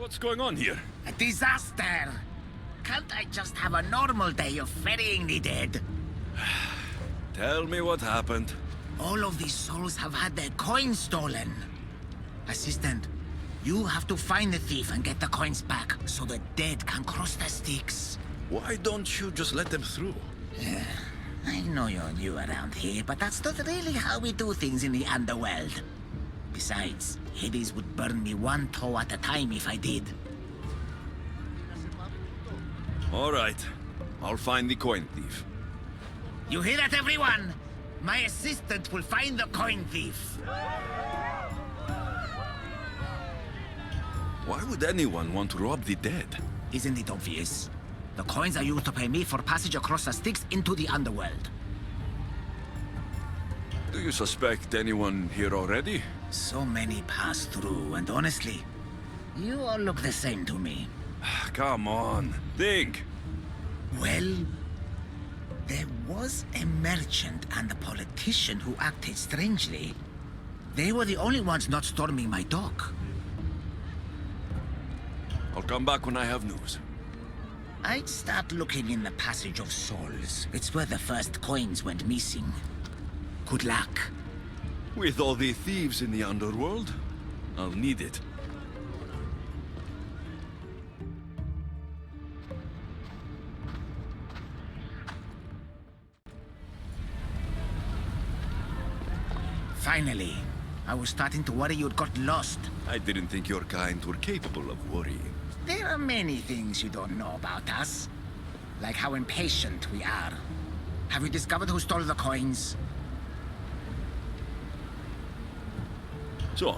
What's going on here? A disaster! Can't I just have a normal day of ferrying the dead? Tell me what happened. All of these souls have had their coins stolen. Assistant, you have to find the thief and get the coins back so the dead can cross the Styx. Why don't you just let them through? I know you're new around here, but that's not really how we do things in the underworld. Besides, Hades would burn me one toe at a time if I did. All right. I'll find the coin thief. You hear that, everyone? My assistant will find the coin thief. Why would anyone want to rob the dead? Isn't it obvious? The coins are used to pay me for passage across the Styx into the underworld. Do you suspect anyone here already? So many pass through, and honestly, you all look the same to me. Come on, think. Well, there was a merchant and a politician who acted strangely. They were the only ones not storming my dock. I'll come back when I have news. I'd start looking in the Passage of Souls. It's where the first coins went missing. Good luck. With all the thieves in the underworld, I'll need it. Finally. I was starting to worry you'd got lost. I didn't think your kind were capable of worrying. There are many things you don't know about us. Like how impatient we are. Have you discovered who stole the coins? So,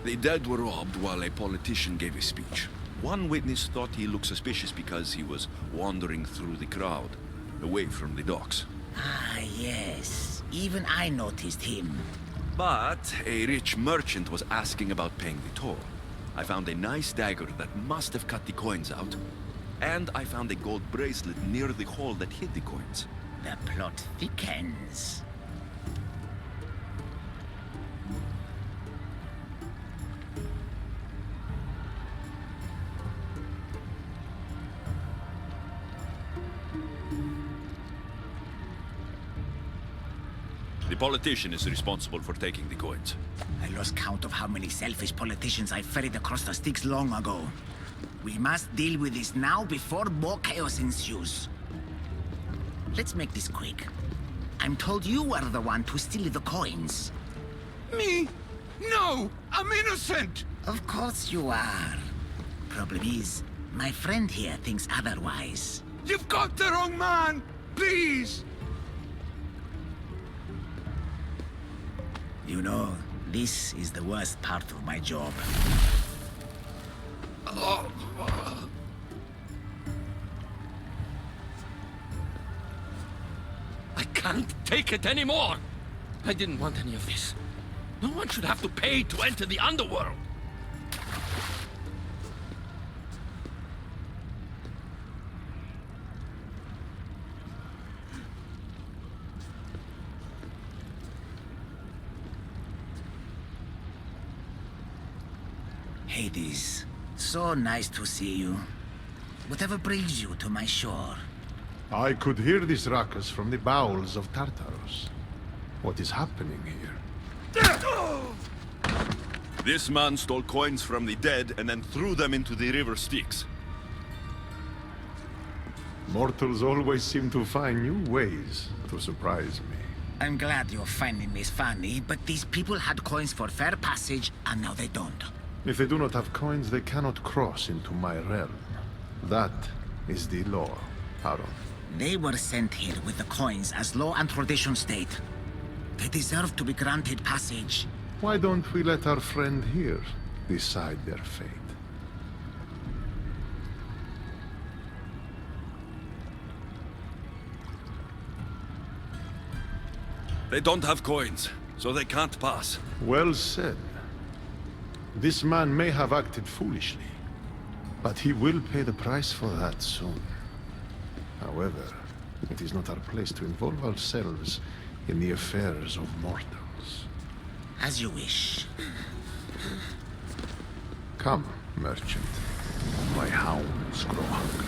the dead were robbed while a politician gave a speech. One witness thought he looked suspicious because he was wandering through the crowd, away from the docks. Ah, yes. Even I noticed him. But a rich merchant was asking about paying the toll. I found a nice dagger that must have cut the coins out. And I found a gold bracelet near the hole that hid the coins. The plot thickens. The politician is responsible for taking the coins. I lost count of how many selfish politicians I ferried across the Styx long ago. We must deal with this now before more chaos ensues. Let's make this quick. I'm told you were the one to steal the coins. Me? No! I'm innocent! Of course you are. Problem is, my friend here thinks otherwise. You've got the wrong man! Please! You know, this is the worst part of my job. I can't take it anymore! I didn't want any of this. No one should have to pay to enter the underworld! Hades, so nice to see you. Whatever brings you to my shore? I could hear this ruckus from the bowels of Tartarus. What is happening here? This man stole coins from the dead and then threw them into the river Styx. Mortals always seem to find new ways to surprise me. I'm glad you're finding this funny, but these people had coins for fair passage, and now they don't. If they do not have coins, they cannot cross into my realm. That is the law, Charon. They were sent here with the coins as law and tradition state. They deserve to be granted passage. Why don't we let our friend here decide their fate? They don't have coins, so they can't pass. Well said. This man may have acted foolishly, but he will pay the price for that soon. However, it is not our place to involve ourselves in the affairs of mortals. As you wish. Come, merchant. My hounds grow hungry.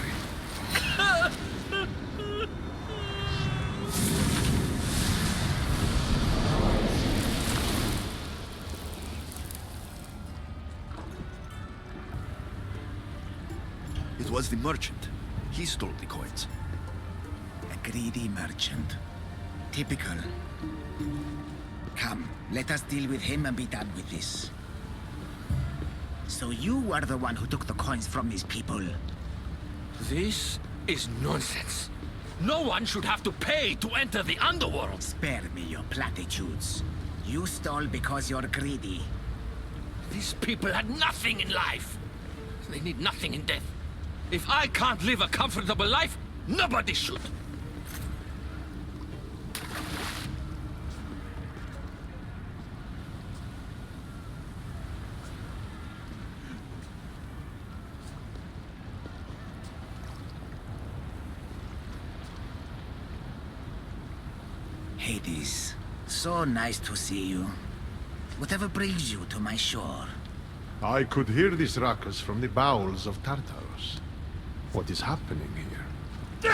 It was the merchant. He stole the coins. A greedy merchant. Typical. Come, let us deal with him and be done with this. So you are the one who took the coins from these people. This is nonsense. No one should have to pay to enter the underworld. Spare me your platitudes. You stole because you're greedy. These people had nothing in life. They need nothing in death. If I can't live a comfortable life, nobody should. Hades, so nice to see you. Whatever brings you to my shore? I could hear this ruckus from the bowels of Tartarus. What is happening here?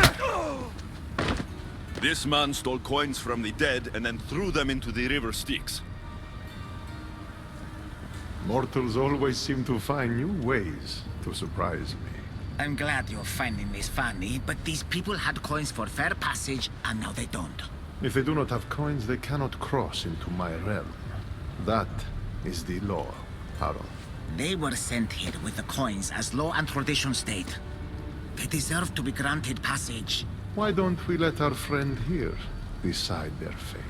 This man stole coins from the dead and then threw them into the river Styx. Mortals always seem to find new ways to surprise me. I'm glad you're finding this funny, but these people had coins for fair passage, and now they don't. If they do not have coins, they cannot cross into my realm. That is the law, Charon. They were sent here with the coins as law and tradition state. They deserve to be granted passage. Why don't we let our friend here decide their fate?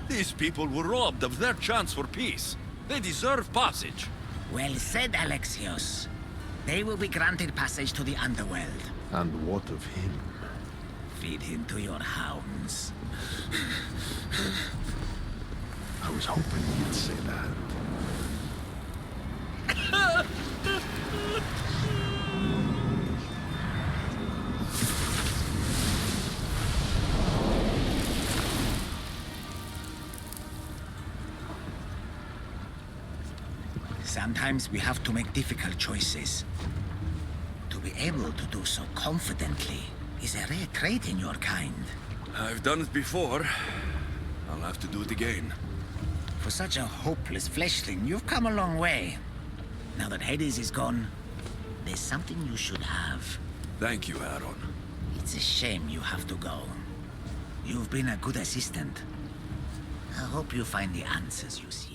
These people were robbed of their chance for peace. They deserve passage. Well said, Alexios. They will be granted passage to the underworld. And what of him? Feed him to your hounds. I was hoping you'd say that. Sometimes we have to make difficult choices. To be able to do so confidently is a rare trait in your kind. I've done it before. I'll have to do it again. For such a hopeless fleshling, you've come a long way. Now that Hades is gone, there's something you should have. Thank you, Charon. It's a shame you have to go. You've been a good assistant. I hope you find the answers you seek.